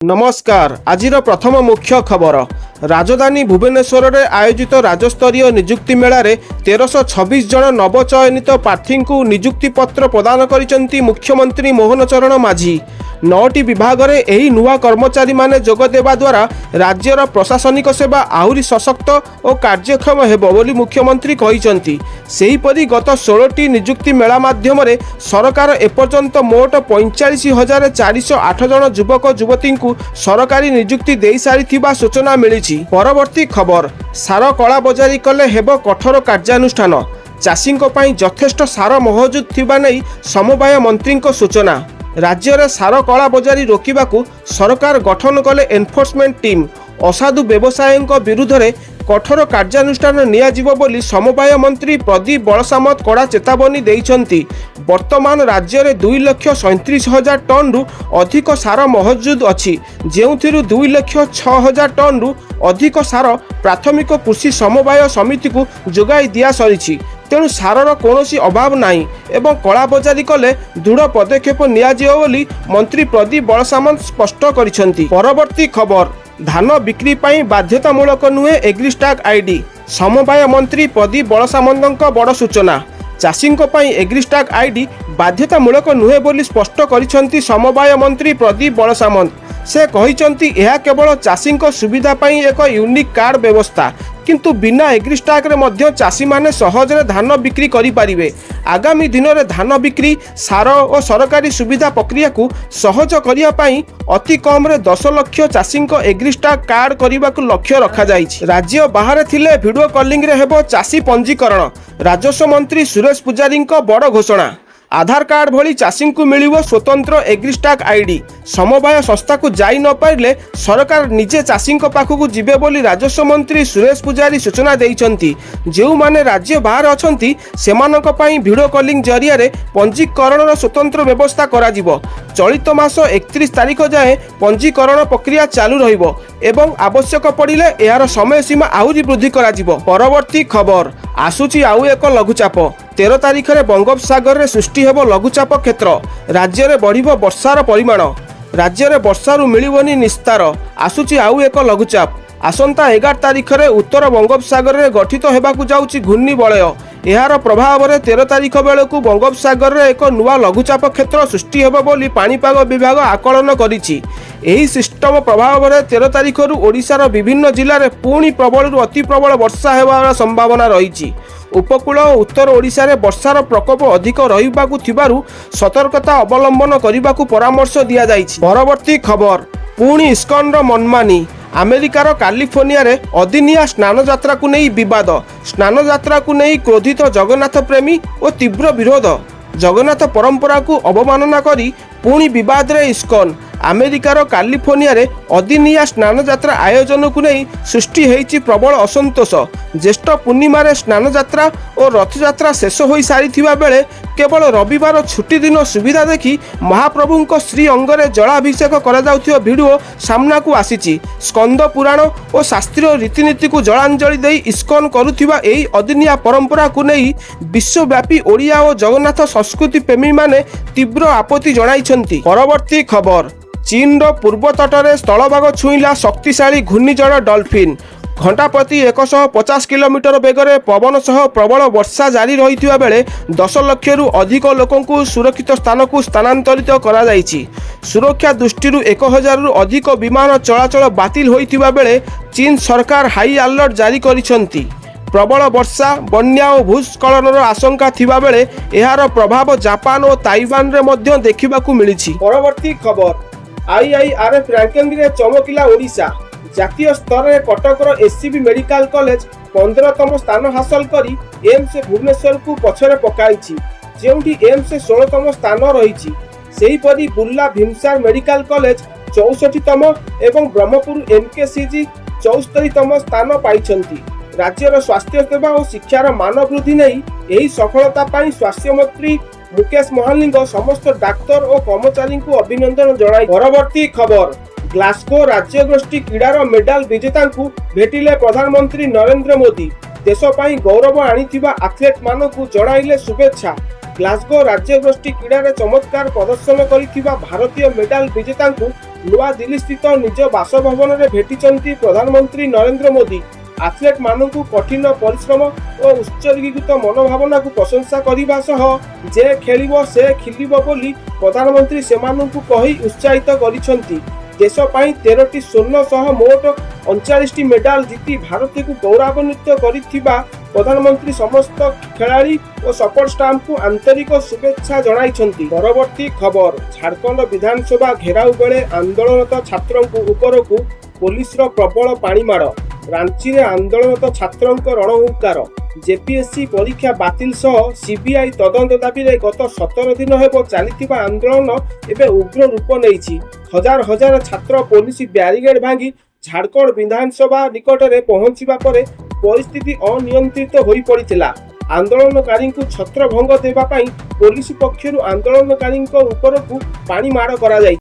नमस्कार। आजिर प्रथम मुख्य खबर। राजधानी भुवनेश्वर में आयोजित राज्यस्तरीय निजुक्ति मेला रे 1326 जन नवचयनित प्रार्थी को निजुक्ति पत्र प्रदान करिसेंती मुख्यमंत्री मोहन चरण माझी। 9टी विभाग में यही नुआ कर्मचारी माने जोग देवा द्वारा राज्यर प्रशासनिक सेवा आहुरी सशक्त और कार्यक्षम हेबो बोली मुख्यमंत्री कहिसेंती। सेहीपरि गत 16टी निजुक्ति मेला माध्यम सरकार एपर्यंत मोट 45,408 जन युवक युवती को सरकारी निजुक्ति दे सारिथिबा सूचना मिली। परवर्ती खबर। सार कला बजारी कले हेबो कठोर कार्यानुष्ठान। चाषी यथेष्ट सार महजूद थिबा नै समवाय मंत्री सूचना। राज्य में सार कला बजारी रोकवाकू सरकार गठन कले एनफोर्समेंट टीम। असाधु व्यवसायीों विरुद्ध में कठोर कार्यानुष्ठान नियाजिबो बोली समवाय मंत्री प्रदीप बलसामत कड़ा चेतावनी देइछंती। वर्तमान राज्य में 2,37,000 टन रु अधिक सार महजूद अछि, जेउथिरु 2,06,000 टन रु अधिक सार प्राथमिक कृषि समवाय समिति को जोगाई दिया सरिछि। तेणु सारर कौनसी अभाव नहीं एवं कला बजारी कले दृढ़ पदक्षेप नियाजिबो बोली मंत्री प्रदीप बलसामत स्पष्ट करिसेंती। परवर्ती खबर। धान बिक्री पाई बाध्यतामूलक नुहे एग्रीस्टाक आईडी। समवाय मंत्री प्रदीप बलसामंत बड़ सूचना। चाषी एग्रीस्टाक आईडी बाध्यतामूलक नुहे बोली स्पष्ट करिसेंती समवाय मंत्री प्रदीप बलसामंत। से कहिसेंती यह केवल चाषी सुविधा पाई एक यूनिक कार्ड व्यवस्था, किंतु बिना एग्रीस्टाक रे मध्य चाषी माने सहजरे धान बिक्री करि पारिबे। आगामी दिन में धान बिक्री सार और सरकारी सुविधा प्रक्रिया को सहज करिया पाई अति कम रे 10 लाख चाषी एग्रीस्टाक कार्ड करने को लक्ष्य रखा जाइछि। राज्य बाहर थिले वीडियो कॉलिंग रे हेबो चाषी पंजीकरण। राजस्व मंत्री सुरेश पुजारी बड़ घोषणा। आधार कार्ड भली चाषी को मिलिबो स्वतंत्र एग्रीस्टाक आईडी। समवाय संस्था को जाई न पारिले सरकार निजे चाषी पाखक जिबे बोली राजस्व मंत्री सुरेश पुजारी सूचना देइछंती। जेउ माने राज्य बाहर अछंती सेमानक पई वीडियो कॉलिंग जरिया रे पंजीकरण स्वतंत्र व्यवस्था करा जिवो। चलित मास 31 तारीख जाए पंजीकरण प्रक्रिया चालू रहिबो एवं आवश्यक पड़िले यार समय सीमा आहुरी वृद्धि करा जिवो। परवर्ती खबर। आसुची आउ एक लघुचाप। 13 तारीख में बंगोपसागर में सृष्टि हेबो लघुचाप क्षेत्र। राज्य में बढ़िबो वर्षार परिमाण। राज्य में वर्षारू मिलिबनी निस्तार। आसुची आउ एक लघुचाप। आसंता 11 तारीख में उत्तर बंगोपसागर में गठित होबाकू जाउची घूर्णिबलय। यार प्रभाव में 13 तारीख बेलू बंगोपसागर में एक नुआ लघुचाप क्षेत्र सृष्टि हेबो बोली पाणीपाग विभाग आकलन करिछि। एही सिस्टम प्रभाव में 13 तारीख रु ओडिशार विभिन्न जिले में पुणी प्रबल अति प्रबल वर्षा हेबार संभावना रही। उपकूल और उत्तर ओडिशा रे वर्षार प्रकोप अधिक रहिबाकू थिबारु सतर्कता अवलंबन करिबाकू परामर्श दिया जाइछि। परवर्ती खबर। पुणी इस्कन रो मनमानी। अमेरिकार कैलिफोर्निया रे अदिनिया स्नान यात्रा को नहीं विवाद। स्नान यात्रा को नहीं क्रोधित जगन्नाथ प्रेमी और तीव्र विरोध। जगन्नाथ परंपरा को अवमानना करी पुणी विवाद रे इस्कन। अमेरिकार कैलिफोर्निया रे अदिनिया स्नान यात्रा आयोजन को नहीं सृष्टि होइछि प्रबल असंतोष। ज्येष्ठ पूर्णिमा रे स्नान यात्रा और रथ यात्रा शेष हो सारिथिबा बेले केवल रविवार छुट्टी दिन सुविधा देखि महाप्रभुଙ୍କ श्री अंगरे जलाभिषेक करा जाउथिबा वीडियो सामना को आसीछि। स्कंद पुराण और शास्त्रीय रीतिनीति को जलांजलि दे इस्कन करुथिबा एही अदिनिया परंपरा को नहीं विश्वव्यापी ओडिया और जगन्नाथ संस्कृति प्रेमी माने तीव्र आपत्ति जणाइछंती। परवर्ती खबर। चीन रो पूर्व तटरे स्थलभाग छुईला शक्तिशाली घूर्णिझड़ डॉल्फिन। घंटा प्रति 150 किलोमीटर बेगरे पवन सह प्रबल वर्षा जारी रही बेले 10 लाख रु अधिक लोकों को सुरक्षित स्थान को स्थानांतरित करा जाइछि। सुरक्षा दृष्टि 1000 रु अधिक विमान चलाचल बातिल होइथिबा बेले चीन सरकार हाई अलर्ट जारी करिसेंती। प्रबल वर्षा बन्या और भूस्खलन आशंका थिबा बेले एहार प्रभाव जापान और ताइवान रे मध्य देखिबाकू मिलिछि। परवर्ती खबर। आईआईआरएफ रैंकिंग रे चमकिला ओडिशा। जातीय स्तर में कटकर एससीबी मेडिकल कॉलेज 15तम स्थान हासिल करी एम्स भुवनेश्वर को पछरे पकाइछि, जेउठी एम्स 16तम स्थान रहिछि। सेहीपरि बुर्ला भीमसार मेडिकल कॉलेज 64तम एवं ब्रह्मपुर एमकेसीजी 74तम स्थान पाइछंती। राज्यर स्वास्थ्य सेवा और शिक्षार मान वृद्धि नहीं यही सफलता पाई स्वास्थ्य मंत्री मुकेश महालिंग समस्त डाक्तर और कर्मचारी को अभिनंदन जणाई। परवर्ती खबर। ग्लासगो राज्य गोष्ठी क्रीडार मेडाल विजेता को भेटिले प्रधानमंत्री नरेंद्र मोदी। देश पाई गौरव आनिथिबा एथलीट मानकु जणाइले शुभेच्छा। ग्लासगो राज्यगोष्ठी क्रीड़ा चमत्कार प्रदर्शन करिथिबा भारतीय मेडाल विजेता ନୂଆଦିଲ୍ଲୀସ୍ଥିତ ନିଜ ବାସଭବନରେ ଭେଟିଛନ୍ତି ପ୍ରଧାନମନ୍ତ୍ରୀ ନରେନ୍ଦ୍ର ମୋଦି। ଆଥଲେଟ୍ ମାନଙ୍କୁ କଠିନ ପରିଶ୍ରମ ଓ ଉତ୍ସର୍ଗୀକୃତ ମନୋଭାବନାକୁ ପ୍ରଶଂସା କରିବା ସହ ଯେ ଖେଳିବ ସେ ଖିଲିବ ବୋଲି ପ୍ରଧାନମନ୍ତ୍ରୀ ସେମାନଙ୍କୁ କହି ଉତ୍ସାହିତ କରିଛନ୍ତି। ଦେଶ ପାଇଁ 13ଟି ସ୍ୱର୍ଣ୍ଣ ସହ ମୋଟ 39ଟି ମେଡାଲ ଜିତି ଭାରତକୁ ଗୌରବାନ୍ୱିତ କରିଥିବା ପ୍ରଧାନମନ୍ତ୍ରୀ ସମସ୍ତ ଖେଳାଳି ଓ ସପୋର୍ଟ ଷ୍ଟାଫଙ୍କୁ ଆନ୍ତରିକ ଶୁଭେଚ୍ଛା ଜଣାଇଛନ୍ତି। ପରବର୍ତ୍ତୀ ଖବର, ଝାଡ଼ଖଣ୍ଡ ବିଧାନସଭା ଘେରାଉ ବେଳେ ଆନ୍ଦୋଳନରତ ଛାତ୍ରଙ୍କ ଉପରକୁ ପୋଲିସର ପ୍ରବଳ ପାଣିମାଡ଼। ରାଞ୍ଚିରେ ଆନ୍ଦୋଳନରତ ଛାତ୍ରଙ୍କ ରଣହୁଙ୍କାର। ଜେପିଏସସି ପରୀକ୍ଷା ବାତିଲ ସହ ସିବିଆଇ ତଦନ୍ତ ଦାବିରେ ଗତ 17 ଦିନ ହେବ ଚାଲିଥିବା ଆନ୍ଦୋଳନ ଏବେ ଉଗ୍ର ରୂପ ନେଇଛି। ହଜାର ହଜାର ଛାତ୍ର ପୋଲିସ ବ୍ୟାରିକେଡ୍ ଭାଙ୍ଗି ଝାଡ଼ଖଣ୍ଡ ବିଧାନସଭା ନିକଟରେ ପହଞ୍ଚିବା ପରେ ପରିସ୍ଥିତି ଅନିୟନ୍ତ୍ରିତ ହୋଇପଡ଼ିଥିଲା। ଆନ୍ଦୋଳନକାରୀଙ୍କୁ ଛତ୍ରଭଙ୍ଗ ଦେବା ପାଇଁ ପୋଲିସ ପକ୍ଷରୁ ଆନ୍ଦୋଳନକାରୀଙ୍କ ଉପରକୁ ପାଣିମାଡ଼ କରାଯାଇଛି।